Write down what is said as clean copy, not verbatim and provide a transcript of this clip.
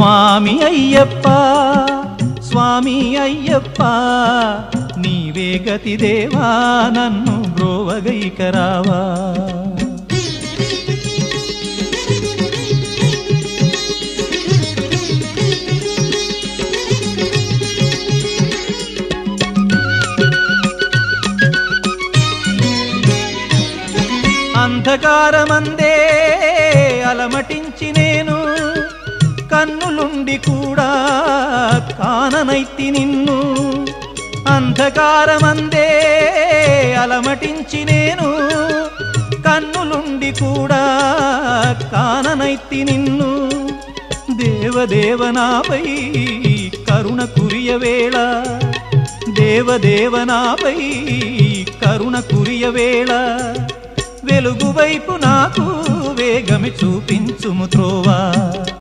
స్వామి అయ్యప్ప స్వామి అయ్యప్ప నీవే గతి దేవా నన్ను బ్రోవగైకరావా అంధకారమందే అలమటించి నేను కన్నులుండి కూడా కాననైతి నిన్ను అంధకారమందే అలమటించి నేను కన్నులుండి కూడా కాననైతి నిన్ను దేవదేవనాపై కరుణ కురియవేళ దేవదేవనాపై కరుణ కురియవేళ వెలుగు వైపు నాకు వేగమి చూపించుము త్రోవా